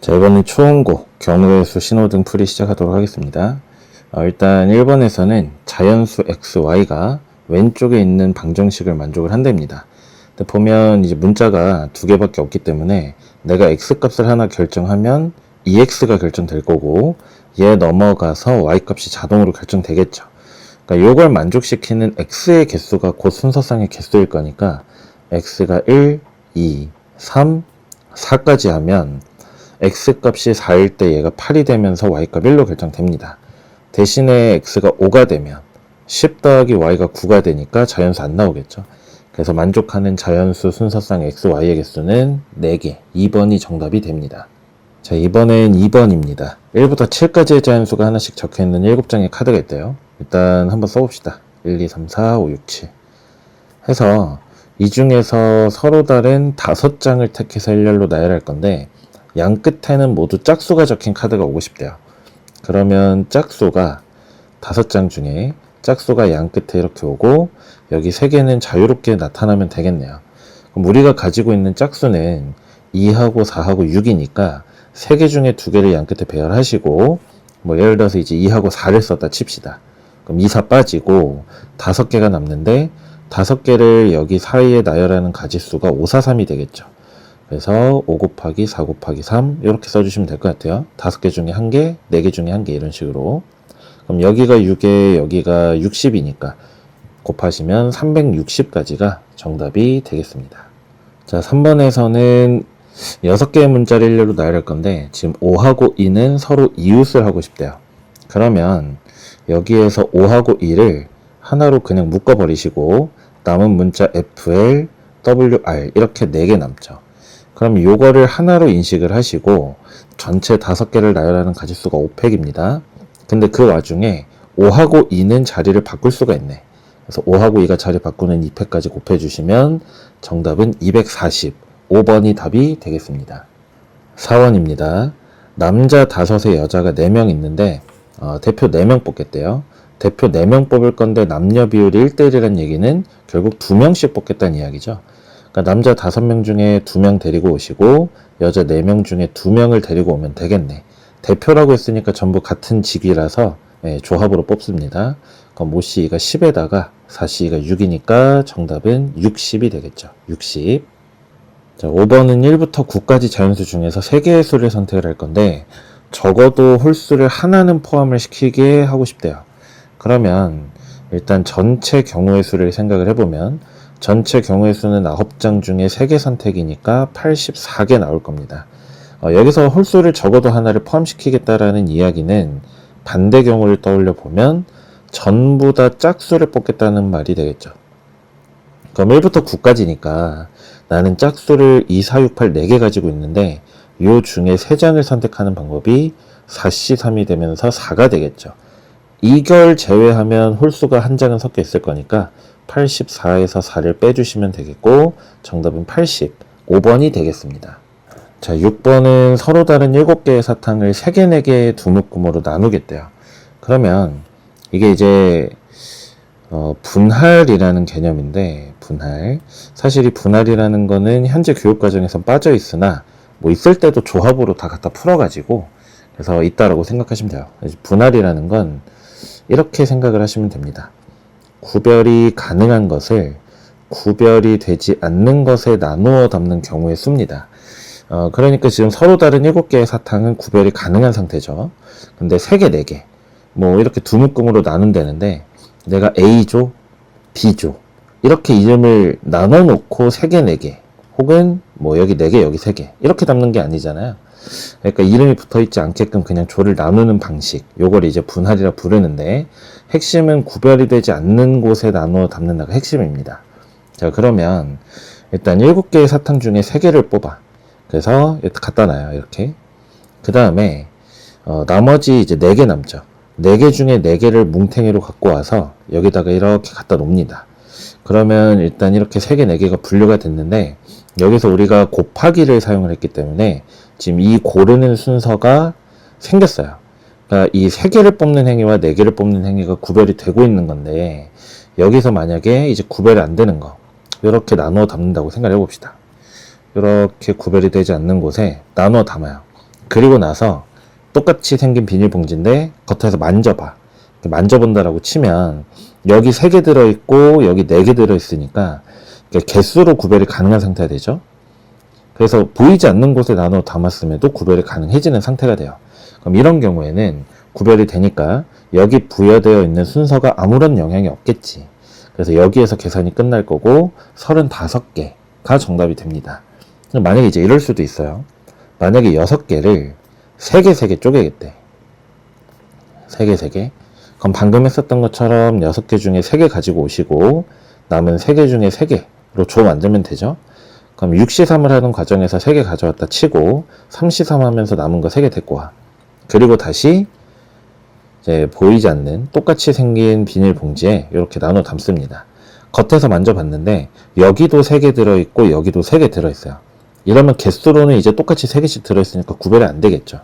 자, 이번엔 초음고, 경우의 수, 신호등 풀이 시작하도록 하겠습니다. 일단 1번에서는 자연수 x, y가 왼쪽에 있는 방정식을 만족을 한답니다. 근데 보면 이제 문자가 두 개밖에 없기 때문에 내가 x 값을 하나 결정하면 2x가 결정될 거고 얘 넘어가서 y 값이 자동으로 결정되겠죠. 그러니까 요걸 만족시키는 x의 개수가 곧 순서상의 개수일 거니까 x가 1, 2, 3, 4까지 하면 x값이 4일 때 얘가 8이 되면서 y값 1로 결정됩니다. 대신에 x가 5가 되면 10 더하기 y가 9가 되니까 자연수 안 나오겠죠. 그래서 만족하는 자연수 순서상 x, y의 개수는 4개, 2번이 정답이 됩니다. 자, 이번엔 2번입니다. 1부터 7까지의 자연수가 하나씩 적혀있는 7장의 카드가 있대요. 일단 한번 써봅시다. 1, 2, 3, 4, 5, 6, 7 해서 이 중에서 서로 다른 5장을 택해서 일렬로 나열할 건데 양 끝에는 모두 짝수가 적힌 카드가 오고 싶대요. 그러면 짝수가 5장 중에 짝수가 양 끝에 이렇게 오고 여기 3개는 자유롭게 나타나면 되겠네요. 그럼 우리가 가지고 있는 짝수는 2하고 4하고 6이니까 3개 중에 2개를 양 끝에 배열하시고 뭐 예를 들어서 이제 2하고 4를 썼다 칩시다. 그럼 2, 4 빠지고 5개가 남는데 5개를 여기 사이에 나열하는 가지수가 5, 4, 3이 되겠죠. 그래서 5 곱하기 4 곱하기 3 이렇게 써주시면 될 것 같아요. 5개 중에 1개, 4개 중에 1개 이런 식으로. 그럼 여기가 6에 여기가 60이니까 곱하시면 360까지가 정답이 되겠습니다. 자, 3번에서는 6개의 문자를 일렬로 나열할 건데 지금 5하고 2는 서로 이웃을 하고 싶대요. 그러면 여기에서 5하고 2를 하나로 그냥 묶어버리시고 남은 문자 FL, WR 이렇게 4개 남죠. 그럼 요거를 하나로 인식을 하시고 전체 5개를 나열하는 가지수가 5팩입니다. 근데 그 와중에 5하고 2는 자리를 바꿀 수가 있네. 그래서 5하고 2가 자리 바꾸는 2팩까지 곱해주시면 정답은 240, 5번이 답이 되겠습니다. 4번입니다. 남자 5에 여자가 4명 있는데 대표 4명 뽑겠대요. 대표 4명 뽑을 건데 남녀 비율이 1대1이라는 얘기는 결국 2명씩 뽑겠다는 이야기죠. 그러니까 남자 5명 중에 2명 데리고 오시고 여자 4명 중에 2명을 데리고 오면 되겠네. 대표라고 했으니까 전부 같은 직위라서 조합으로 뽑습니다. 그럼 모씨가 10에다가 4씨가 6이니까 정답은 60이 되겠죠. 60. 자, 5번은 1부터 9까지 자연수 중에서 3개의 수를 선택을 할 건데 적어도 홀수를 하나는 포함을 시키게 하고 싶대요. 그러면 일단 전체 경우의 수를 생각을 해보면 전체 경우의 수는 9장 중에 3개 선택이니까 84개 나올 겁니다. 여기서 홀수를 적어도 하나를 포함시키겠다라는 이야기는 반대 경우를 떠올려 보면 전부 다 짝수를 뽑겠다는 말이 되겠죠. 그럼 1부터 9까지니까 나는 짝수를 2, 4, 6, 8, 4개 가지고 있는데 요 중에 3장을 선택하는 방법이 4C, 3이 되면서 4가 되겠죠. 이걸 제외하면 홀수가 한 장은 섞여 있을 거니까 84에서 4를 빼주시면 되겠고 정답은 80, 5번이 되겠습니다. 자, 6번은 서로 다른 7개의 사탕을 3개, 4개의 두 묶음으로 나누겠대요. 그러면 이게 이제 분할이라는 개념인데 분할, 사실 이 분할이라는 거는 현재 교육과정에서 빠져 있으나 뭐 있을 때도 조합으로 다 갖다 풀어가지고 그래서 있다라고 생각하시면 돼요. 분할이라는 건 이렇게 생각을 하시면 됩니다. 구별이 가능한 것을 구별이 되지 않는 것에 나누어 담는 경우의 수입니다. 그러니까 지금 서로 다른 7개의 사탕은 구별이 가능한 상태죠. 근데 3개, 4개 뭐 이렇게 두 묶음으로 나눈다는데 내가 A조, B조 이렇게 이름을 나눠 놓고 3개, 4개 혹은 뭐 여기 4개, 여기 3개 이렇게 담는 게 아니잖아요. 그러니까 이름이 붙어있지 않게끔 그냥 조를 나누는 방식, 요걸 이제 분할이라 부르는데 핵심은 구별이 되지 않는 곳에 나누어 담는다가 핵심입니다. 자, 그러면 일단 7개의 사탕 중에 3개를 뽑아. 그래서 갖다 놔요. 이렇게. 그 다음에 나머지 이제 4개 남죠. 4개 중에 4개를 뭉탱이로 갖고 와서 여기다가 이렇게 갖다 놓습니다. 그러면 일단 이렇게 3개, 4개가 분류가 됐는데 여기서 우리가 곱하기를 사용을 했기 때문에 지금 이 고르는 순서가 생겼어요. 그러니까 이 3개를 뽑는 행위와 4개를 뽑는 행위가 구별이 되고 있는 건데 여기서 만약에 이제 구별이 안 되는 거 이렇게 나누어 담는다고 생각을 해봅시다. 이렇게 구별이 되지 않는 곳에 나누어 담아요. 그리고 나서 똑같이 생긴 비닐봉지인데 겉에서 만져봐. 만져본다라고 치면 여기 3개 들어있고 여기 4개 들어있으니까 개수로 구별이 가능한 상태가 되죠. 그래서 보이지 않는 곳에 나눠 담았음에도 구별이 가능해지는 상태가 돼요. 그럼 이런 경우에는 구별이 되니까 여기 부여되어 있는 순서가 아무런 영향이 없겠지. 그래서 여기에서 계산이 끝날 거고 35개가 정답이 됩니다. 만약에 이제 이럴 수도 있어요. 만약에 6개를 3개 쪼개겠대. 3개. 그럼 방금 했었던 것처럼 6개 중에 3개 가지고 오시고 남은 3개 중에 3개로 조 만들면 되죠. 그럼 6시3을 하는 과정에서 3개 가져왔다 치고 3시3 하면서 남은 거 3개 데리고 와. 그리고 다시 이제 보이지 않는 똑같이 생긴 비닐봉지에 이렇게 나눠 담습니다. 겉에서 만져봤는데 여기도 3개 들어있고 여기도 3개 들어있어요. 이러면 개수로는 이제 똑같이 3개씩 들어있으니까 구별이 안 되겠죠.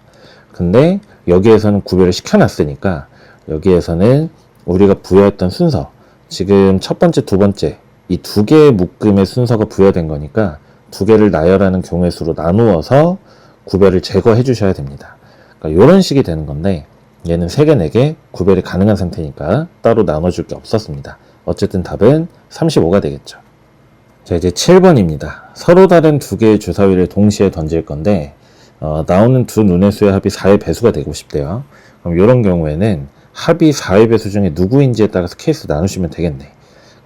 근데 여기에서는 구별을 시켜놨으니까 여기에서는 우리가 부여했던 순서, 지금 첫 번째, 두 번째 이 2개의 묶음의 순서가 부여된 거니까 2개를 나열하는 경우의 수로 나누어서 구별을 제거해 주셔야 됩니다. 그러니까 이런 식이 되는 건데 얘는 3개, 4개 구별이 가능한 상태니까 따로 나눠줄 게 없었습니다. 어쨌든 답은 35가 되겠죠. 자, 이제 7번입니다. 서로 다른 2개의 주사위를 동시에 던질 건데 나오는 두 눈의 수의 합이 4의 배수가 되고 싶대요. 그럼 이런 경우에는 합이 4의 배수 중에 누구인지에 따라서 케이스 나누시면 되겠네.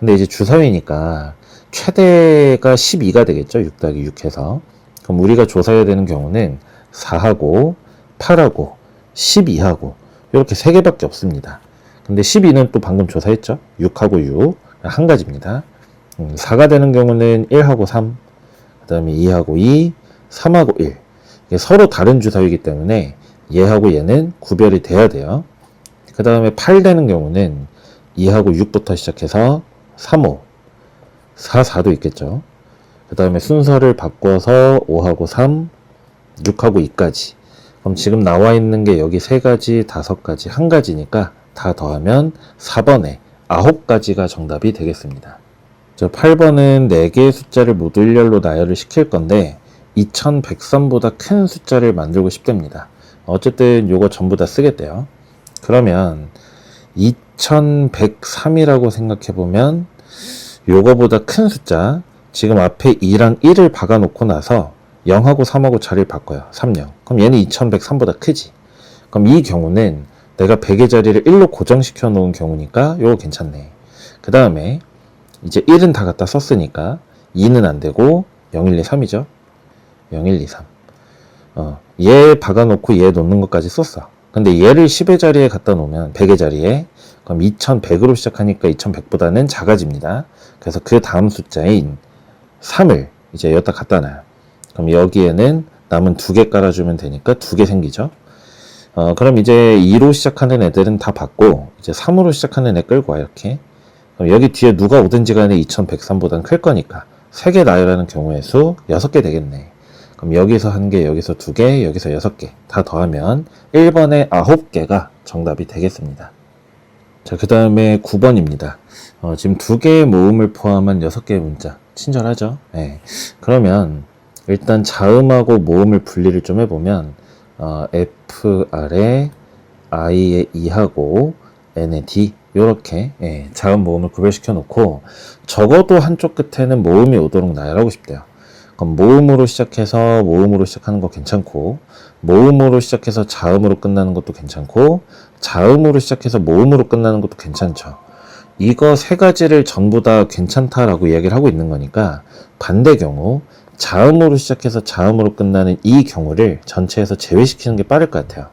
근데 이제 주사위니까 최대가 12가 되겠죠. 6 더하기 6 해서. 그럼 우리가 조사해야 되는 경우는 4하고 8하고 12하고 이렇게 3개밖에 없습니다. 근데 12는 또 방금 조사했죠. 6하고 6 한 가지입니다. 4가 되는 경우는 1하고 3, 그 다음에 2하고 2, 3하고 1. 이게 서로 다른 주사위이기 때문에 얘하고 얘는 구별이 돼야 돼요. 그 다음에 8 되는 경우는 2하고 6부터 시작해서 3, 5, 4, 4도 있겠죠. 그 다음에 순서를 바꿔서 5하고 3, 6하고 2까지. 그럼 지금 나와 있는 게 여기 3가지, 5가지, 1가지니까 다 더하면 4번에 9가지가 정답이 되겠습니다. 8번은 4개의 숫자를 모두 일렬로 나열을 시킬 건데 2103보다 큰 숫자를 만들고 싶답니다. 어쨌든 요거 전부 다 쓰겠대요. 그러면 2103이라고 생각해보면 요거보다 큰 숫자, 지금 앞에 2랑 1을 박아놓고 나서 0하고 3하고 자리를 바꿔요. 3, 0. 그럼 얘는 2103보다 크지. 그럼 이 경우는 내가 100의 자리를 1로 고정시켜 놓은 경우니까 요거 괜찮네. 그 다음에 이제 1은 다 갖다 썼으니까 2는 안 되고 0, 1, 2, 3이죠. 0, 1, 2, 3. 얘 박아놓고 얘 놓는 것까지 썼어. 근데 얘를 10의 자리에 갖다 놓으면 100의 자리에 그럼 2100으로 시작하니까 2100보다는 작아집니다. 그래서 그 다음 숫자인 3을 이제 여기다 갖다 놔요. 그럼 여기에는 남은 2개 깔아주면 되니까 2개 생기죠. 그럼 이제 2로 시작하는 애들은 다 받고 이제 3으로 시작하는 애 끌고 와 이렇게. 그럼 여기 뒤에 누가 오든지 간에 2103보다는 클 거니까 3개 나열하는 경우의 수 6개 되겠네. 그럼 여기서 1개, 여기서 2개, 여기서 6개 다 더하면 1번에 9개가 정답이 되겠습니다. 자, 그 다음에 9번입니다. 지금 2개의 모음을 포함한 6개의 문자. 친절하죠? 네. 그러면 일단 자음하고 모음을 분리를 좀 해보면 F, R에 I에 E하고 N에 D 요렇게 자음 모음을 구별시켜 놓고 적어도 한쪽 끝에는 모음이 오도록 나열하고 싶대요. 그럼 모음으로 시작해서 모음으로 시작하는 거 괜찮고 모음으로 시작해서 자음으로 끝나는 것도 괜찮고 자음으로 시작해서 모음으로 끝나는 것도 괜찮죠. 이거 3가지를 전부 다 괜찮다라고 이야기를 하고 있는 거니까 반대 경우 자음으로 시작해서 자음으로 끝나는 이 경우를 전체에서 제외시키는 게 빠를 것 같아요.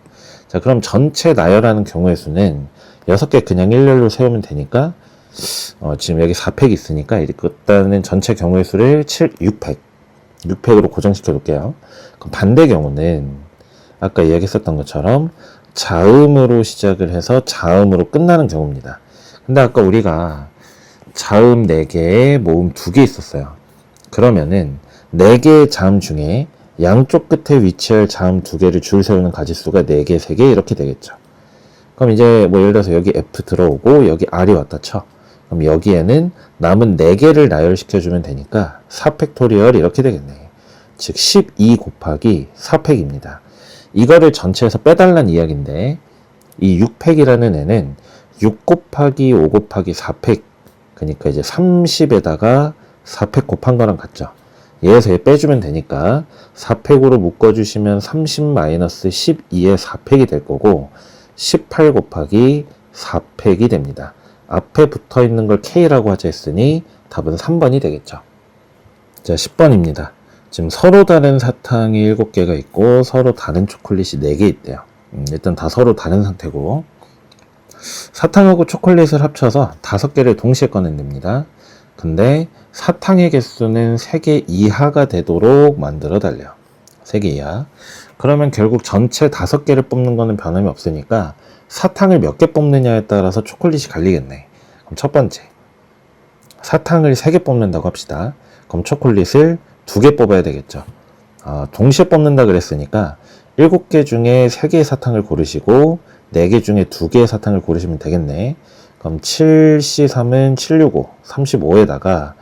자, 그럼 전체 나열하는 경우의 수는 6개 그냥 일렬로 세우면 되니까 지금 여기 4팩 있으니까 일단은 전체 경우의 수를 6팩으로 고정시켜 놓을게요. 그럼 반대 경우는 아까 이야기했었던 것처럼 자음으로 시작을 해서 자음으로 끝나는 경우입니다. 근데 아까 우리가 자음 4개에 모음 2개 있었어요. 그러면은 4개의 자음 중에 양쪽 끝에 위치할 자음 2개를 줄 세우는 가지수가 4개, 3개 이렇게 되겠죠. 그럼 이제 뭐 예를 들어서 여기 F 들어오고 여기 R이 왔다 쳐. 그럼 여기에는 남은 4개를 나열시켜주면 되니까 4팩토리얼 이렇게 되겠네. 즉 12 곱하기 4팩입니다. 이거를 전체에서 빼달라는 이야기인데, 이 6팩이라는 애는 6 곱하기 5 곱하기 4팩, 그러니까 이제 30에다가 4팩 곱한 거랑 같죠. 얘에서 얘 빼주면 되니까 4팩으로 묶어주시면 30-12의 4팩이 될 거고, 18 곱하기 4팩이 됩니다. 앞에 붙어 있는 걸 K라고 하자 했으니 답은 3번이 되겠죠. 자, 10번입니다. 지금 서로 다른 사탕이 7개가 있고 서로 다른 초콜릿이 4개 있대요. 일단 다 서로 다른 상태고, 사탕하고 초콜릿을 합쳐서 5개를 동시에 꺼낸답니다. 근데 사탕의 개수는 3개 이하가 되도록 만들어 달래요. 3개 이하. 그러면 결국 전체 5개를 뽑는 거는 변함이 없으니까 사탕을 몇 개 뽑느냐에 따라서 초콜릿이 갈리겠네. 그럼 첫 번째, 사탕을 3개 뽑는다고 합시다. 그럼 초콜릿을 2개 뽑아야 되겠죠. 동시에 뽑는다 그랬으니까 7개 중에 3개의 사탕을 고르시고 4개 중에 2개의 사탕을 고르시면 되겠네. 그럼 7C3은 765, 35에다가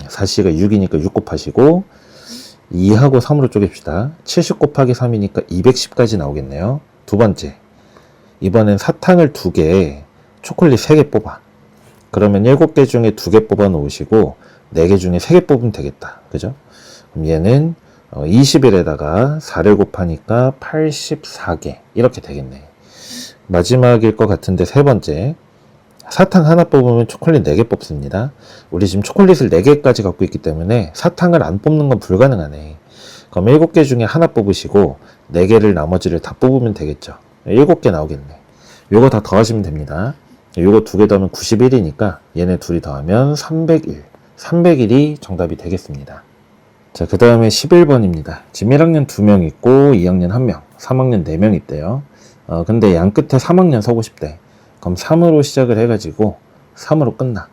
4C가 6이니까 6 곱하시고 2하고 3으로 쪼갭시다. 70 곱하기 3이니까 210까지 나오겠네요. 두 번째, 이번엔 사탕을 2개, 초콜릿 3개 뽑아. 그러면 7개 중에 2개 뽑아 놓으시고 4개 중에 3개 뽑으면 되겠다. 그죠? 그럼 얘는 21에다가 4를 곱하니까 84개 이렇게 되겠네. 마지막일 것 같은데 세 번째, 사탕 하나 뽑으면 초콜릿 4개 뽑습니다. 우리 지금 초콜릿을 4개까지 갖고 있기 때문에 사탕을 안 뽑는 건 불가능하네. 그럼 7개 중에 하나 뽑으시고 4개를 나머지를 다 뽑으면 되겠죠. 7개 나오겠네. 요거 다 더하시면 됩니다. 요거 2개 더하면 91이니까 얘네 둘이 더하면 301. 301이 정답이 되겠습니다. 자, 그 다음에 11번입니다. 지금 1학년 2명 있고 2학년 1명, 3학년 4명 있대요. 근데 양 끝에 3학년 서고 싶대. 그럼 3으로 시작을 해가지고 3으로 끝나.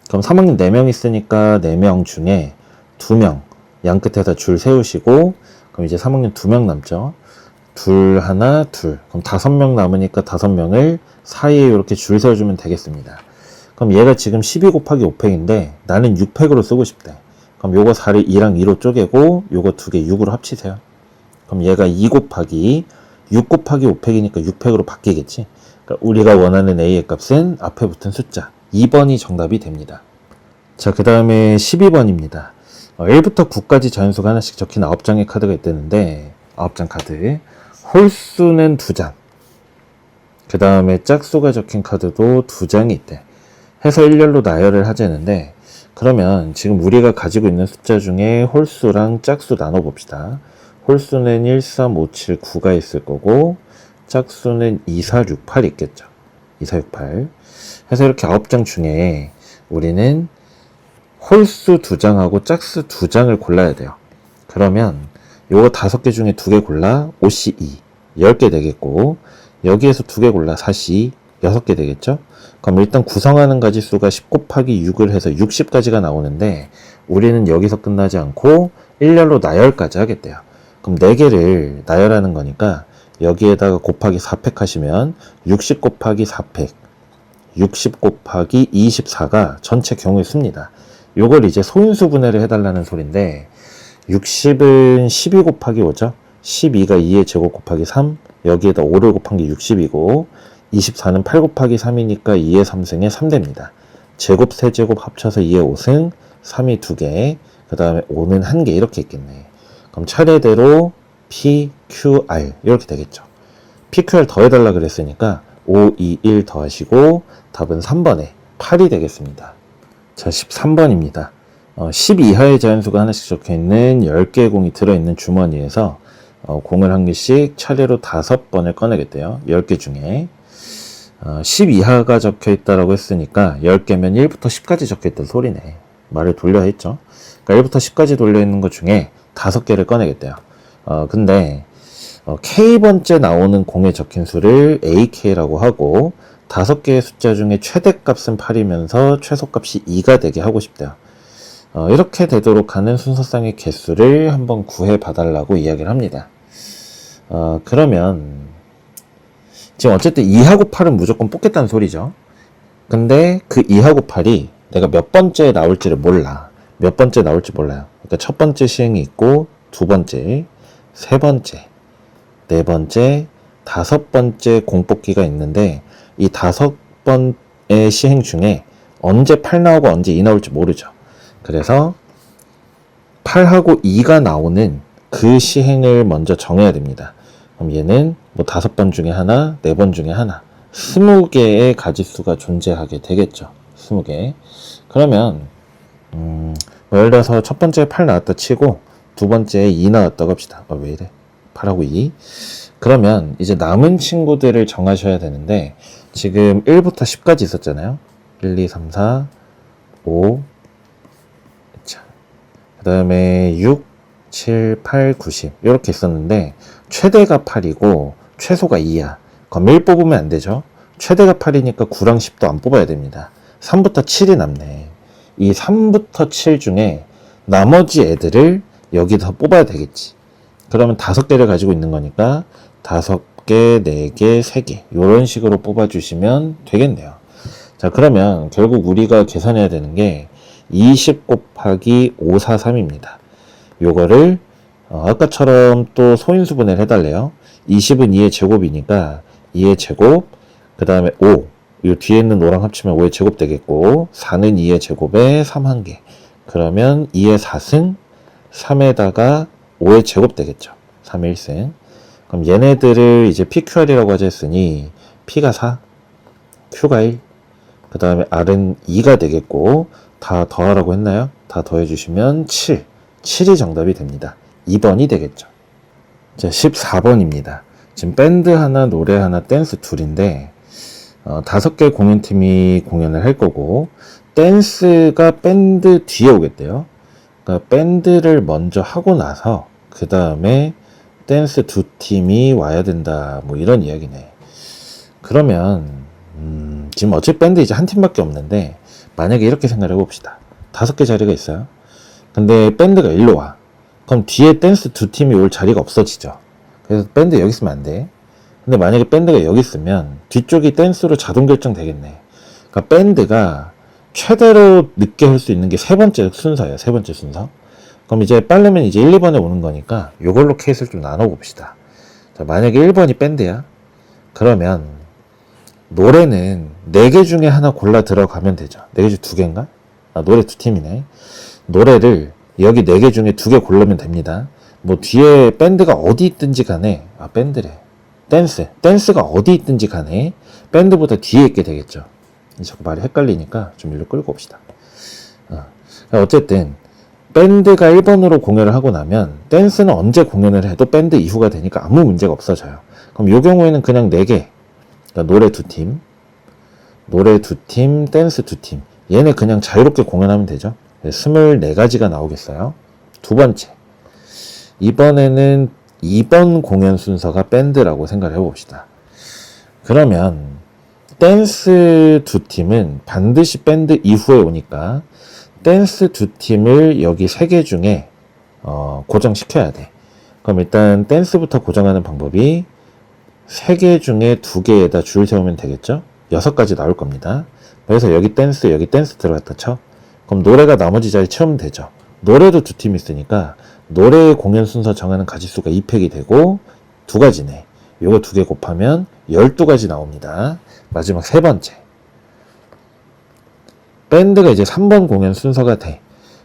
그럼 3학년 4명 있으니까 4명 중에 2명 양 끝에다 줄 세우시고, 그럼 이제 3학년 2명 남죠. 둘, 하나, 둘. 그럼 5명 남으니까 5명을 사이에 이렇게 줄 세워주면 되겠습니다. 그럼 얘가 지금 12 곱하기 5팩인데 나는 6팩으로 쓰고 싶대. 그럼 요거 4를 2랑 2로 쪼개고 요거 2개 6으로 합치세요. 그럼 얘가 2 곱하기 6 곱하기 5팩이니까 6팩으로 바뀌겠지. 그러니까 우리가 원하는 A의 값은 앞에 붙은 숫자 2번이 정답이 됩니다. 자, 그 다음에 12번입니다. 1부터 9까지 자연수가 하나씩 적힌 9장의 카드가 있다는데, 9장 카드 홀수는 2장, 그 다음에 짝수가 적힌 카드도 2장이 있대. 해서 일렬로 나열을 하자는데, 그러면 지금 우리가 가지고 있는 숫자 중에 홀수랑 짝수 나눠 봅시다. 홀수는 1, 3, 5, 7, 9가 있을 거고 짝수는 2, 4, 6, 8 있겠죠. 2, 4, 6, 8. 해서 이렇게 9장 중에 우리는 홀수 2장하고 짝수 2장을 골라야 돼요. 그러면 요거 5개 중에 2개 골라 5C2 10개 되겠고, 여기에서 2개 골라 4C 6개 되겠죠. 그럼 일단 구성하는 가지수가 10 곱하기 6을 해서 60까지가 나오는데, 우리는 여기서 끝나지 않고 일렬로 나열까지 하겠대요. 그럼 4개를 나열하는 거니까 여기에다가 곱하기 4팩 하시면 60 곱하기 4팩 60 곱하기 24가 전체 경우에 씁니다. 요걸 이제 소인수 분해를 해달라는 소린데, 60은 12 곱하기 5죠. 12가 2의 제곱 곱하기 3, 여기에다 5를 곱한 게 60이고, 24는 8 곱하기 3이니까 2의 3승에 3대입니다. 제곱, 세제곱 합쳐서 2의 5승, 3이 2개, 그 다음에 5는 1개 이렇게 있겠네. 그럼 차례대로 P, Q, R 이렇게 되겠죠. P, Q, R 더해달라 그랬으니까 5, 2, 1 더하시고 답은 3번에 8이 되겠습니다. 자, 13번입니다. 10 이하의 자연수가 하나씩 적혀있는 10개의 공이 들어있는 주머니에서 공을 한 개씩 차례로 5번을 꺼내겠대요. 10개 중에 10 이하가 적혀있다라고 했으니까 10개면 1부터 10까지 적혀있던 소리네. 말을 돌려 했죠. 그러니까 1부터 10까지 돌려있는 것 중에 5개를 꺼내겠대요. 근데 K번째 나오는 공에 적힌 수를 AK라고 하고 5개의 숫자 중에 최대값은 8이면서 최소값이 2가 되게 하고 싶대요. 이렇게 되도록 하는 순서상의 개수를 한번 구해 봐달라고 이야기를 합니다. 그러면 지금 어쨌든 2하고 8은 무조건 뽑겠다는 소리죠. 근데 그 2하고 8이 내가 몇 번째에 나올지를 몰라. 몇 번째 나올지 몰라요. 그러니까 첫 번째 시행이 있고, 두 번째, 세 번째, 네 번째, 다섯 번째 공뽑기가 있는데 이 다섯 번의 시행 중에 언제 8 나오고 언제 2 나올지 모르죠. 그래서 8하고 2가 나오는 그 시행을 먼저 정해야 됩니다. 그럼 얘는 뭐 5번 중에 하나, 4번 중에 하나, 20개의 가지수가 존재하게 되겠죠. 20개. 그러면 뭐 예를 들어서 첫 번째에 8 나왔다 치고 두 번째에 2 나왔다고 합시다. 왜 이래? 8하고 2. 그러면 이제 남은 친구들을 정하셔야 되는데 지금 1부터 10까지 있었잖아요. 1, 2, 3, 4, 5, 그 다음에 6, 7, 8, 9, 10 이렇게 있었는데 최대가 8이고 최소가 2야. 그럼 1 뽑으면 안 되죠. 최대가 8이니까 9랑 10도 안 뽑아야 됩니다. 3부터 7이 남네. 이 3부터 7 중에 나머지 애들을 여기서 뽑아야 되겠지. 그러면 5개를 가지고 있는 거니까 5개, 4개, 3개 이런 식으로 뽑아주시면 되겠네요. 자, 그러면 결국 우리가 계산해야 되는 게 20 곱하기 543입니다. 요거를 아까처럼 또 소인수분해를 해달래요. 20은 2의 제곱이니까 2의 제곱, 그 다음에 5, 요 뒤에 있는 5랑 합치면 5의 제곱 되겠고 4는 2의 제곱에 3 한 개. 그러면 2의 4승, 3에다가 5의 제곱 되겠죠. 3의 1승. 그럼 얘네들을 이제 PQR이라고 하자 했으니 P가 4, Q가 1, 그 다음에 R은 2가 되겠고 다 더하라고 했나요? 다 더해주시면 7. 7이 정답이 됩니다. 2번이 되겠죠. 자, 14번입니다. 지금 밴드 하나, 노래 하나, 댄스 둘인데 5개 공연팀이 공연을 할 거고 댄스가 밴드 뒤에 오겠대요. 그러니까 밴드를 먼저 하고 나서 그 다음에 댄스 두 팀이 와야 된다. 뭐 이런 이야기네. 그러면 지금 어차피 밴드 이제 한 팀밖에 없는데 만약에 이렇게 생각을 해봅시다. 5개 자리가 있어요. 근데 밴드가 일로 와. 그럼 뒤에 댄스 두 팀이 올 자리가 없어지죠. 그래서 밴드 여기 있으면 안 돼. 근데 만약에 밴드가 여기 있으면 뒤쪽이 댄스로 자동 결정 되겠네. 그러니까 밴드가 최대로 늦게 할 수 있는 게 세 번째 순서예요. 세 번째 순서. 그럼 이제 빠르면 이제 1, 2번에 오는 거니까 요걸로 케이스를 좀 나눠 봅시다. 자, 만약에 1번이 밴드야. 그러면 노래는 4개 중에 하나 골라 들어가면 되죠. 4개 중 2개인가? 노래 2팀이네. 노래를 여기 4개 중에 2개 고르면 됩니다. 뭐 뒤에 밴드가 어디 있든지 간에 밴드래. 댄스가 어디 있든지 간에 밴드보다 뒤에 있게 되겠죠. 자꾸 말이 헷갈리니까 좀 일로 끌고 옵시다. 어쨌든 밴드가 1번으로 공연을 하고 나면 댄스는 언제 공연을 해도 밴드 이후가 되니까 아무 문제가 없어져요. 그럼 이 경우에는 그냥 4개, 그러니까 노래 2팀, 댄스 2팀, 얘네 그냥 자유롭게 공연하면 되죠. 24가지가 나오겠어요. 두 번째, 이번에는 2번 공연 순서가 밴드라고 생각을 해봅시다. 그러면 댄스 2팀은 반드시 밴드 이후에 오니까 댄스 2팀을 여기 3개 중에 고정시켜야 돼. 그럼 일단 댄스부터 고정하는 방법이 3개 중에 2개에다 줄 세우면 되겠죠? 6가지 나올 겁니다. 그래서 여기 댄스 들어갔다 쳐. 그럼 노래가 나머지 자리 채우면 되죠. 노래도 2팀 있으니까 노래의 공연 순서 정하는 가지수가 2팩이 되고 2가지네. 요거 2개 곱하면 12가지 나옵니다. 마지막 세 번째. 밴드가 이제 3번 공연 순서가 돼.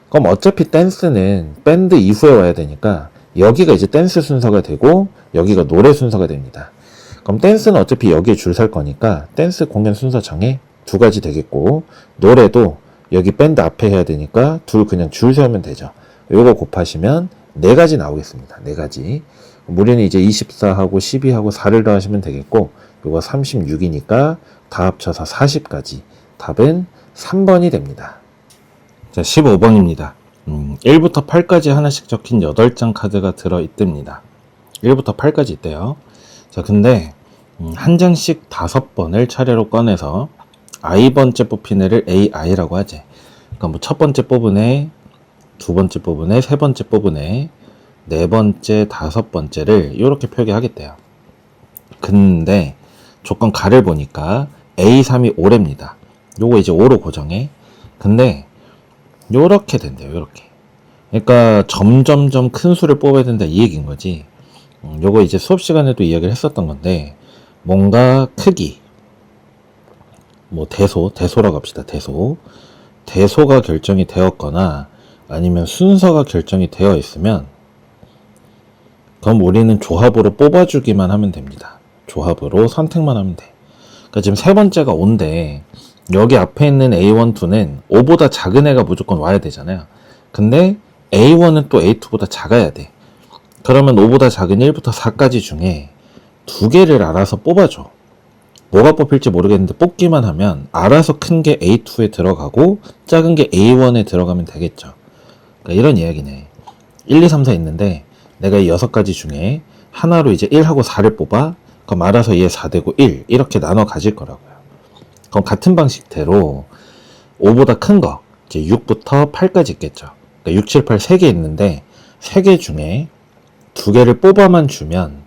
그럼 어차피 댄스는 밴드 이후에 와야 되니까 여기가 이제 댄스 순서가 되고 여기가 노래 순서가 됩니다. 그럼 댄스는 어차피 여기에 줄 설 거니까 댄스 공연 순서 정해 2가지 되겠고 노래도 여기 밴드 앞에 해야 되니까 그냥 줄 세우면 되죠. 요거 곱하시면 4가지 나오겠습니다. 4가지. 무리는 이제 24하고 12하고 4를 더하시면 되겠고 요거 36이니까 다 합쳐서 40까지. 답은 3번이 됩니다. 자, 15번입니다. 1부터 8까지 하나씩 적힌 8장 카드가 들어있답니다. 1부터 8까지 있대요. 자, 근데 한 장씩 5번을 차례로 꺼내서 I번째 뽑힌 애를 AI라고 하지. 그러니까 뭐 첫 번째 뽑은 애, 두 번째 뽑은 애, 세 번째 뽑은 애, 네 번째, 다섯 번째를 이렇게 표기하겠대요. 근데 조건 가를 보니까 A3이 5래입니다. 요거 이제 5로 고정해. 근데 요렇게 된대요. 요렇게. 그러니까 점점점 큰 수를 뽑아야 된다 이 얘기인 거지. 요거 이제 수업 시간에도 이야기를 했었던 건데, 뭔가 크기, 뭐 대소라고 합시다. 대소가 결정이 되었거나 아니면 순서가 결정이 되어 있으면, 그럼 우리는 조합으로 뽑아주기만 하면 됩니다. 조합으로 선택만 하면 돼. 그러니까 지금 세 번째가 5인데 여기 앞에 있는 A1, 2는 5보다 작은 애가 무조건 와야 되잖아요. 근데 A1은 또 A2보다 작아야 돼. 그러면 5보다 작은 1부터 4까지 중에 두 개를 알아서 뽑아줘. 뭐가 뽑힐지 모르겠는데 뽑기만 하면 알아서 큰 게 A2에 들어가고 작은 게 A1에 들어가면 되겠죠. 그러니까 이런 이야기네. 1, 2, 3, 4 있는데 내가 이 6가지 중에 하나로 이제 1하고 4를 뽑아. 그럼 알아서 얘 4되고 1 이렇게 나눠 가질 거라고요. 그럼 같은 방식대로 5보다 큰 거 이제 6부터 8까지 있겠죠. 그러니까 6, 7, 8 3개 있는데 3개 중에 2개를 뽑아만 주면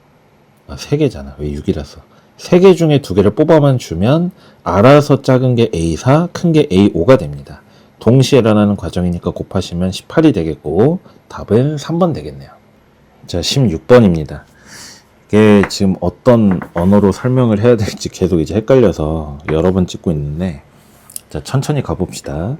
3개잖아. 왜 6이라서 3개 중에 2개를 뽑아만 주면 알아서 작은 게 A4, 큰 게 A5가 됩니다. 동시에 일어나는 과정이니까 곱하시면 18이 되겠고 답은 3번 되겠네요. 자, 16번입니다. 이게 지금 어떤 언어로 설명을 해야 될지 계속 이제 헷갈려서 여러 번 찍고 있는데, 자, 천천히 가봅시다.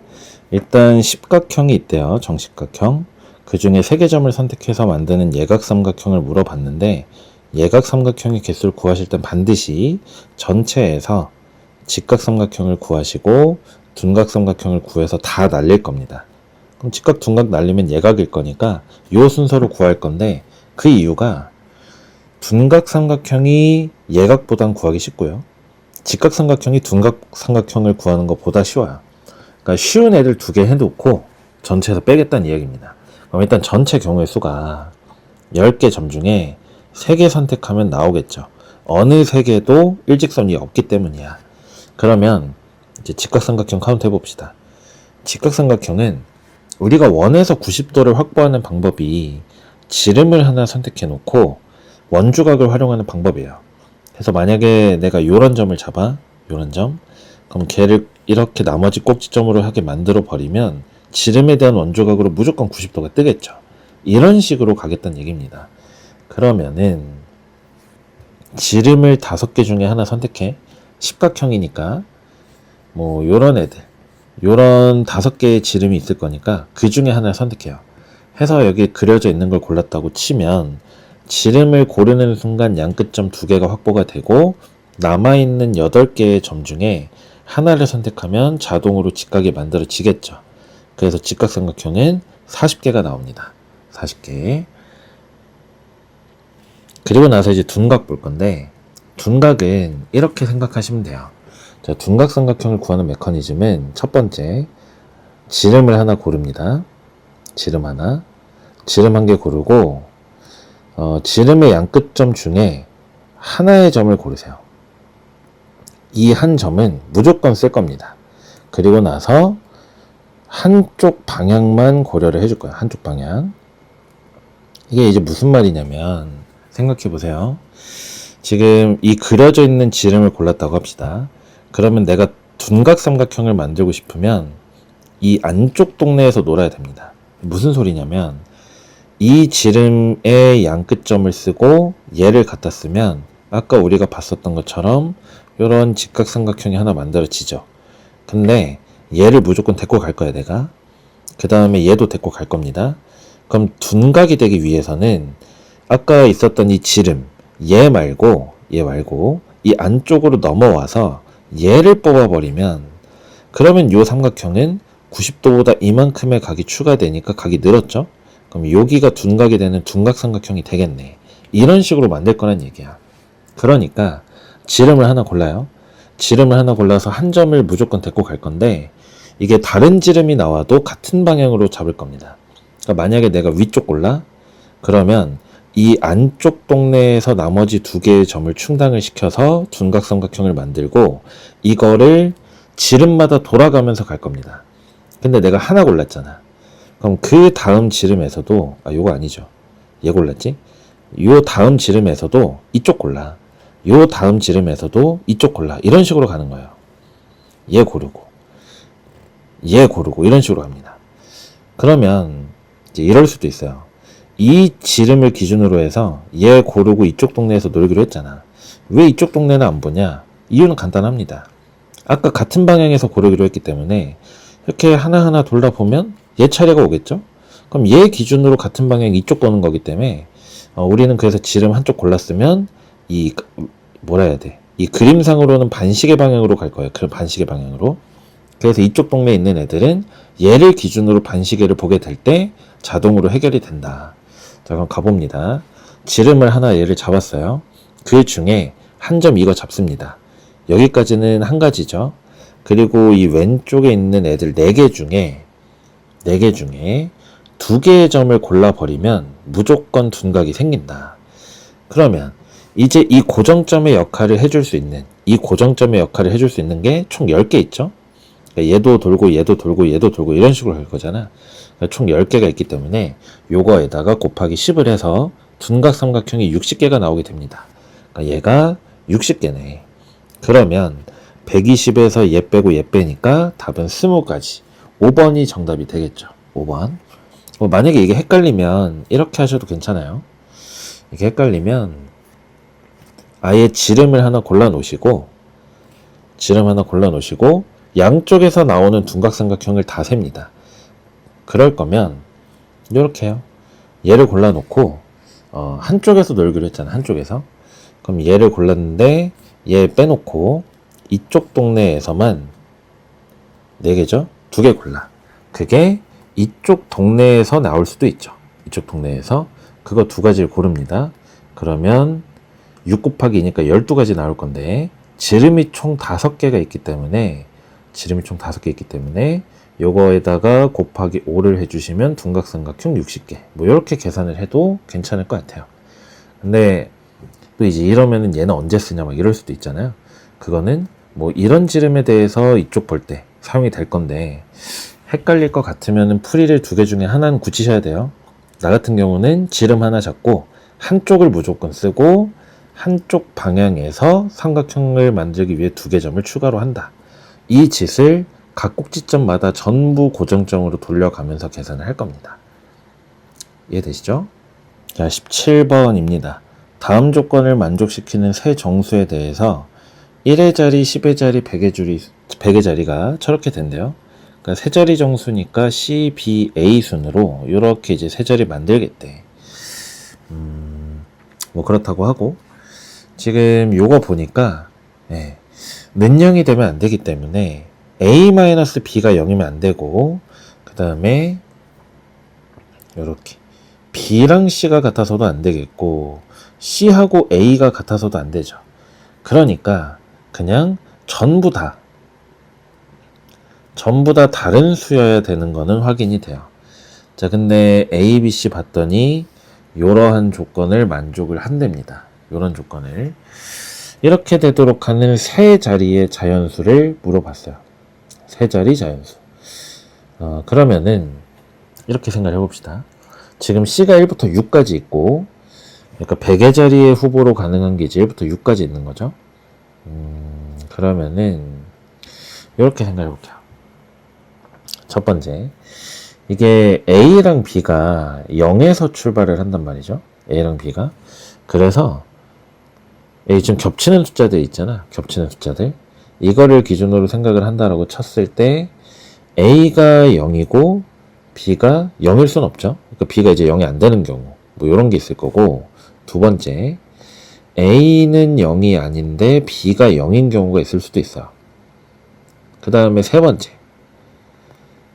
일단 십각형이 있대요. 정십각형. 그 중에 3개 점을 선택해서 만드는 예각삼각형을 물어봤는데, 예각삼각형의 개수를 구하실 땐 반드시 전체에서 직각삼각형을 구하시고 둔각삼각형을 구해서 다 날릴 겁니다. 그럼 직각, 둔각 날리면 예각일 거니까 요 순서로 구할 건데, 그 이유가 둔각삼각형이 예각보단 구하기 쉽고요. 직각삼각형이 둔각삼각형을 구하는 것보다 쉬워요. 그러니까 쉬운 애들 2개 해놓고 전체에서 빼겠다는 이야기입니다. 그럼 일단 전체 경우의 수가 10개 점 중에 3개 선택하면 나오겠죠. 어느 3개도 일직선이 없기 때문이야. 그러면 이제 직각삼각형 카운트 해봅시다. 직각삼각형은 우리가 원에서 90도를 확보하는 방법이 지름을 하나 선택해 놓고 원주각을 활용하는 방법이에요. 그래서 만약에 내가 요런 점을 잡아, 요런 점, 그럼 걔를 이렇게 나머지 꼭지점으로 하게 만들어 버리면 지름에 대한 원주각으로 무조건 90도가 뜨겠죠. 이런 식으로 가겠다는 얘기입니다. 그러면은 지름을 5개 중에 하나 선택해. 십각형이니까 뭐 요런 애들, 요런 5개의 지름이 있을 거니까 그 중에 하나를 선택해요. 해서 여기 그려져 있는 걸 골랐다고 치면 지름을 고르는 순간 양끝점 2개가 확보가 되고 남아있는 8개의 점 중에 하나를 선택하면 자동으로 직각이 만들어지겠죠. 그래서 직각삼각형은 40개가 나옵니다. 40개. 그리고 나서 이제 둔각 볼 건데, 둔각은 이렇게 생각하시면 돼요. 자, 둔각삼각형을 구하는 메커니즘은 첫 번째, 지름을 하나 고릅니다. 지름 하나. 지름 1개 고르고, 지름의 양끝점 중에 하나의 점을 고르세요. 이 한 점은 무조건 쓸 겁니다. 그리고 나서 한쪽 방향만 고려를 해줄 거예요. 한쪽 방향. 이게 이제 무슨 말이냐면, 생각해 보세요. 지금 이 그려져 있는 지름을 골랐다고 합시다. 그러면 내가 둔각삼각형을 만들고 싶으면 이 안쪽 동네에서 놀아야 됩니다. 무슨 소리냐면, 이 지름의 양끝점을 쓰고 얘를 갖다 쓰면 아까 우리가 봤었던 것처럼 이런 직각삼각형이 하나 만들어지죠. 근데 얘를 무조건 데리고 갈 거야, 내가. 그 다음에 얘도 데리고 갈 겁니다. 그럼 둔각이 되기 위해서는 아까 있었던 이 지름, 얘 말고 이 안쪽으로 넘어와서 얘를 뽑아버리면, 그러면 이 삼각형은 90도보다 이만큼의 각이 추가되니까 각이 늘었죠? 그럼 여기가 둔각이 되는 둔각삼각형이 되겠네. 이런 식으로 만들 거란 얘기야. 그러니까 지름을 하나 골라요. 지름을 하나 골라서 한 점을 무조건 데리고 갈 건데, 이게 다른 지름이 나와도 같은 방향으로 잡을 겁니다. 그러니까 만약에 내가 위쪽 골라? 그러면 이 안쪽 동네에서 나머지 2개의 점을 충당을 시켜서 둔각삼각형을 만들고 이거를 지름마다 돌아가면서 갈 겁니다. 근데 내가 하나 골랐잖아. 그럼 그 다음 지름에서도, 요거 아니죠. 얘 골랐지? 요 다음 지름에서도 이쪽 골라. 요 다음 지름에서도 이쪽 골라. 이런 식으로 가는 거예요. 얘 고르고 이런 식으로 갑니다. 그러면 이제 이럴 수도 있어요. 이 지름을 기준으로 해서 얘 고르고 이쪽 동네에서 놀기로 했잖아. 왜 이쪽 동네는 안 보냐? 이유는 간단합니다. 아까 같은 방향에서 고르기로 했기 때문에 이렇게 하나하나 돌다 보면 얘 차례가 오겠죠? 그럼 얘 기준으로 같은 방향 이쪽 보는 거기 때문에 우리는 그래서 지름 한쪽 골랐으면 이 뭐라 해야 돼? 이 그림상으로는 반시계 방향으로 갈 거예요. 그 반시계 방향으로. 그래서 이쪽 동네에 있는 애들은 얘를 기준으로 반시계를 보게 될 때 자동으로 해결이 된다. 자, 그럼 가봅니다. 지름을 하나 얘를 잡았어요. 그 중에 한 점 이거 잡습니다. 여기까지는 한 가지죠. 그리고 이 왼쪽에 있는 애들 4개 중에 2개의 점을 골라버리면 무조건 둔각이 생긴다. 그러면 이제 이 고정점의 역할을 해줄 수 있는 게 총 10개 있죠. 그러니까 얘도 돌고 얘도 돌고 얘도 돌고 이런 식으로 갈 거잖아. 그러니까 총 10개가 있기 때문에 요거에다가 곱하기 10을 해서 둔각 삼각형이 60개가 나오게 됩니다. 그러니까 얘가 60개네. 그러면 120에서 얘 빼고 얘 빼니까 답은 20가지. 5번이 정답이 되겠죠. 5번. 만약에 이게 헷갈리면 이렇게 하셔도 괜찮아요. 이게 헷갈리면 아예 지름을 하나 골라 놓으시고 양쪽에서 나오는 둔각삼각형을 다 셉니다. 그럴 거면 이렇게 해요. 얘를 골라 놓고 한쪽에서 놀기로 했잖아. 한쪽에서. 그럼 얘를 골랐는데 얘 빼놓고 이쪽 동네에서만 4개죠? 2개 골라. 그게 이쪽 동네에서 나올 수도 있죠. 이쪽 동네에서 그거 2가지를 고릅니다. 그러면 6 곱하기 2니까 12가지 나올 건데 지름이 총 5개가 있기 때문에 요거에다가 곱하기 5를 해주시면 둔각삼각형 60개. 뭐 이렇게 계산을 해도 괜찮을 것 같아요. 근데 또 이제 이러면은 얘는 언제 쓰냐 막 이럴 수도 있잖아요. 그거는 뭐 이런 지름에 대해서 이쪽 볼 때 사용이 될 건데 헷갈릴 것 같으면은 풀이를 2개 중에 하나는 굳히셔야 돼요. 나 같은 경우는 지름 하나 잡고 한쪽을 무조건 쓰고 한쪽 방향에서 삼각형을 만들기 위해 2개 점을 추가로 한다. 이 짓을 각 꼭지점마다 전부 고정점으로 돌려가면서 계산을 할 겁니다. 이해되시죠? 자, 17번입니다. 다음 조건을 만족시키는 세 정수에 대해서 1의 자리, 10의 자리, 100의 자리가 저렇게 된대요. 그러니까 세 자리 정수니까 C, B, A 순으로 이렇게 이제 세 자리 만들겠대. 뭐 그렇다고 하고 지금 요거 보니까 는 0이 되면 안 되기 때문에 A-B가 0이면 안 되고 그 다음에 요렇게 B랑 C가 같아서도 안 되겠고 C하고 A가 같아서도 안 되죠. 그러니까 그냥 전부 다 다른 수여야 되는 거는 확인이 돼요. 자, 근데 A, B, C 봤더니 이러한 조건을 만족을 한답니다. 이런 조건을 이렇게 되도록 하는 세 자리의 자연수를 물어봤어요. 세 자리 자연수. 그러면은 이렇게 생각을 해봅시다. 지금 C가 1부터 6까지 있고 그러니까 100의 자리의 후보로 가능한 게 이제 1부터 6까지 있는 거죠. 그러면은 이렇게 생각해 볼게요. 첫 번째, 이게 A랑 B가 0에서 출발을 한단 말이죠. A랑 B가. 그래서 지금 겹치는 숫자들 있잖아. 겹치는 숫자들. 이거를 기준으로 생각을 한다라고 쳤을 때 A가 0이고 B가 0일 순 없죠. 그러니까 B가 이제 0이 안 되는 경우 뭐 이런 게 있을 거고, 두 번째, A는 0이 아닌데 B가 0인 경우가 있을 수도 있어요. 그 다음에 세 번째,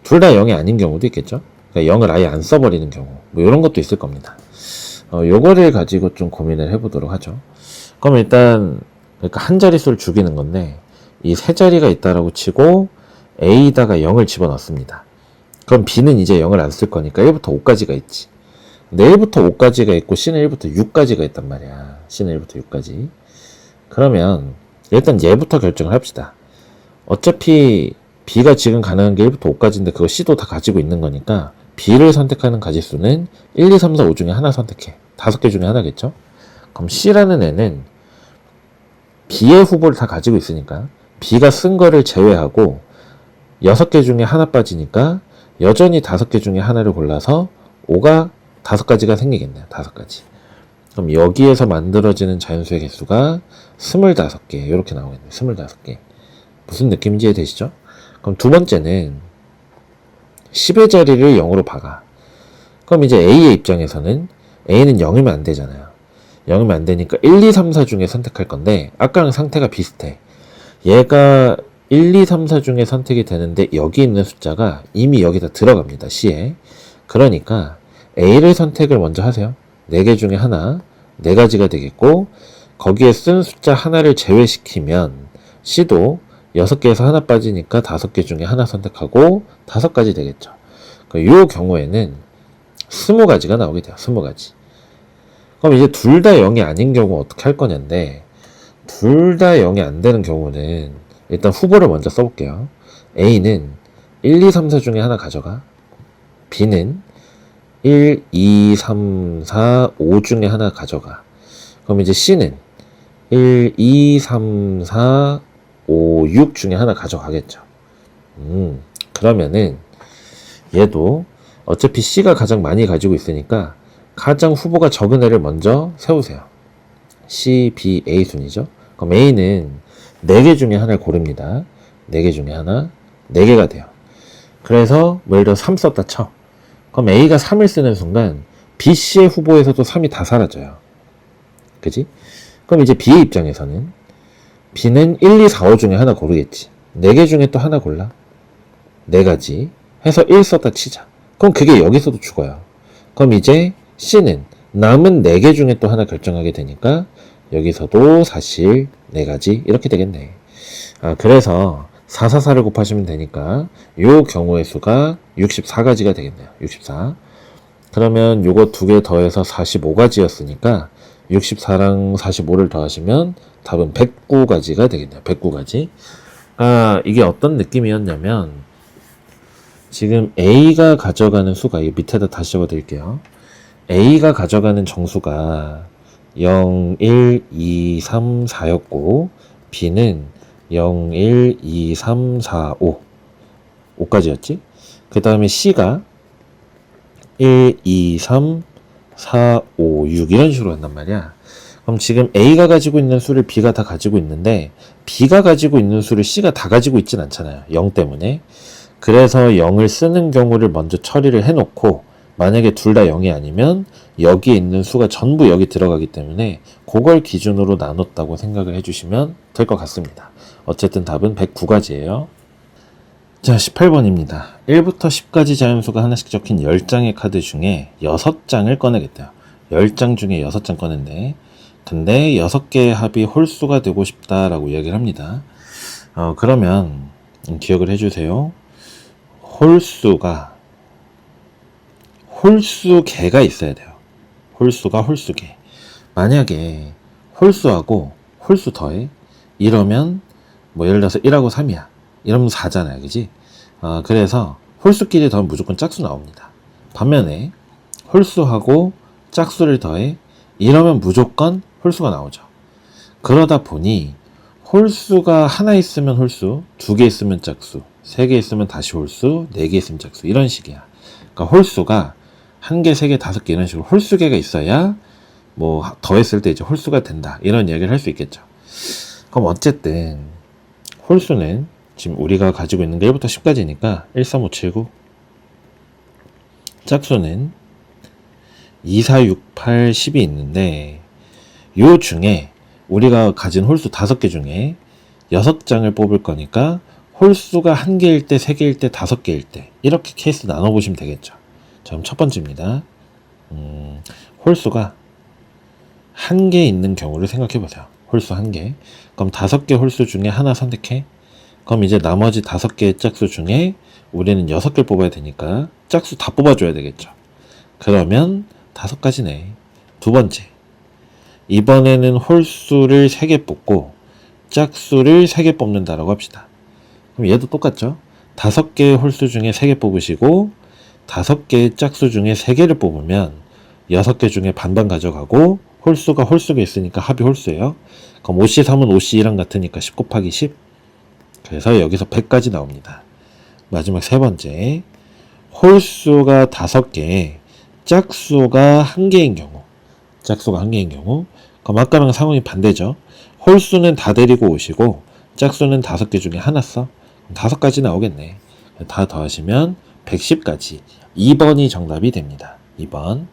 둘 다 0이 아닌 경우도 있겠죠. 그러니까 0을 아예 안 써버리는 경우 뭐 이런 것도 있을 겁니다. 요거를 가지고 좀 고민을 해보도록 하죠. 그럼 일단 그러니까 한 자릿수를 죽이는 건데 이 세 자리가 있다라고 치고 A에다가 0을 집어넣습니다. 그럼 B는 이제 0을 안 쓸 거니까 1부터 5까지가 있지. 근데 1부터 5까지가 있고 C는 1부터 6까지가 있단 말이야. C는 1부터 6까지. 그러면 일단 얘부터 결정을 합시다. 어차피 B가 지금 가능한 게 1부터 5까지인데 그거 C도 다 가지고 있는 거니까 B를 선택하는 가지수는 1, 2, 3, 4, 5 중에 하나 선택해. 5개 중에 하나겠죠? 그럼 C라는 애는 B의 후보를 다 가지고 있으니까 B가 쓴 거를 제외하고 6개 중에 하나 빠지니까 여전히 5개 중에 하나를 골라서 5가 5가지가 생기겠네요. 5가지. 그럼 여기에서 만들어지는 자연수의 개수가 25개. 이렇게 나오겠네요. 25개. 무슨 느낌인지 이해되시죠? 그럼 두 번째는 10의 자리를 0으로 박아. 그럼 이제 A의 입장에서는 A는 0이면 안 되잖아요. 0이면 안 되니까 1, 2, 3, 4 중에 선택할 건데 아까랑 상태가 비슷해. 얘가 1, 2, 3, 4 중에 선택이 되는데 여기 있는 숫자가 이미 여기다 들어갑니다. C에. 그러니까 A를 선택을 먼저 하세요. 4개 중에 하나, 4가지가 되겠고 거기에 쓴 숫자 하나를 제외시키면 C도 6개에서 하나 빠지니까 5개 중에 하나 선택하고 5가지 되겠죠. 이 경우에는 20가지가 나오게 돼요. 20가지. 그럼 이제 둘 다 0이 아닌 경우 어떻게 할 거냐인데 둘 다 0이 안 되는 경우는 일단 후보를 먼저 써볼게요. A는 1, 2, 3, 4 중에 하나 가져가. B는 1, 2, 3, 4, 5 중에 하나 가져가. 그럼 이제 C는 1, 2, 3, 4, 5, 6 중에 하나 가져가겠죠. 그러면은 얘도 어차피 C가 가장 많이 가지고 있으니까 가장 후보가 적은 애를 먼저 세우세요. C, B, A 순이죠. 그럼 A는 4개 중에 하나를 고릅니다. 4개 중에 하나, 4개가 돼요. 그래서 예를 들어 3 썼다 쳐. 그럼 A가 3을 쓰는 순간 B, C의 후보에서도 3이 다 사라져요. 그지? 그럼 이제 B의 입장에서는 B는 1, 2, 4, 5 중에 하나 고르겠지. 4개 중에 또 하나 골라. 4가지 해서 1 썼다 치자. 그럼 그게 여기서도 죽어요. 그럼 이제 C는 남은 4개 중에 또 하나 결정하게 되니까 여기서도 사실 4가지 이렇게 되겠네. 그래서 444를 곱하시면 되니까 요 경우의 수가 64가지가 되겠네요. 64. 그러면 요거 2개 더해서 45가지였으니까 64랑 45를 더하시면 답은 109가지가 되겠네요. 109가지. 이게 어떤 느낌이었냐면 지금 A가 가져가는 수가 이 밑에다 다시 적어 드릴게요. A가 가져가는 정수가 0, 1, 2, 3, 4였고 B는 0, 1, 2, 3, 4, 5 5까지였지? 그 다음에 C가 1, 2, 3, 4, 5, 6 이런 식으로 한단 말이야. 그럼 지금 A가 가지고 있는 수를 B가 다 가지고 있는데 B가 가지고 있는 수를 C가 다 가지고 있진 않잖아요. 0 때문에. 그래서 0을 쓰는 경우를 먼저 처리를 해놓고 만약에 둘 다 0이 아니면 여기에 있는 수가 전부 여기 들어가기 때문에 그걸 기준으로 나눴다고 생각을 해주시면 될 것 같습니다. 어쨌든 답은 109가지예요. 자, 18번입니다. 1부터 10까지 자연수가 하나씩 적힌 10장의 카드 중에 6장을 꺼내겠대요. 10장 중에 6장 꺼낸대. 근데 6개의 합이 홀수가 되고 싶다라고 이야기를 합니다. 그러면 기억을 해주세요. 홀수개가 있어야 돼요. 홀수가 홀수개. 만약에 홀수하고 홀수 더해 이러면 뭐 예를 들어서 1하고 3이야. 이러면 4잖아요. 그지? 그래서 홀수끼리 더하면 무조건 짝수 나옵니다. 반면에 홀수하고 짝수를 더해 이러면 무조건 홀수가 나오죠. 그러다 보니 홀수가 하나 있으면 홀수, 2개 있으면 짝수, 3개 있으면 다시 홀수, 4개 있으면 짝수 이런 식이야. 그러니까 홀수가 1개, 3개, 5개 이런 식으로 홀수개가 있어야 뭐 더했을 때 이제 홀수가 된다 이런 이야기를 할 수 있겠죠. 그럼 어쨌든 홀수는 지금 우리가 가지고 있는 게 1부터 10까지니까 1, 3, 5, 7, 9. 짝수는 2, 4, 6, 8, 10이 있는데 요 중에 우리가 가진 홀수 5개 중에 6장을 뽑을 거니까 홀수가 1개일 때, 3개일 때, 5개일 때 이렇게 케이스 나눠보시면 되겠죠. 자, 그럼 첫 번째입니다. 홀수가 1개 있는 경우를 생각해보세요. 홀수 1개. 그럼 5개 홀수 중에 하나 선택해. 그럼 이제 나머지 5개의 짝수 중에 우리는 6개를 뽑아야 되니까 짝수 다 뽑아줘야 되겠죠. 그러면 5가지네. 두 번째. 이번에는 홀수를 3개 뽑고 짝수를 3개 뽑는다라고 합시다. 그럼 얘도 똑같죠. 5개의 홀수 중에 3개 뽑으시고 5개의 짝수 중에 3개를 뽑으면 6개 중에 반반 가져가고 홀수가 홀수가 있으니까 합이 홀수예요. 그럼 5C3은 5C2랑 같으니까 10 곱하기 10. 그래서 여기서 100까지 나옵니다. 마지막 세 번째. 홀수가 5개, 짝수가 한 개인 경우, 그럼 아까랑 상황이 반대죠. 홀수는 다 데리고 오시고 짝수는 5개 중에 하나 써. 그럼 5가지 나오겠네. 다 더하시면 110까지. 2번이 정답이 됩니다. 2번.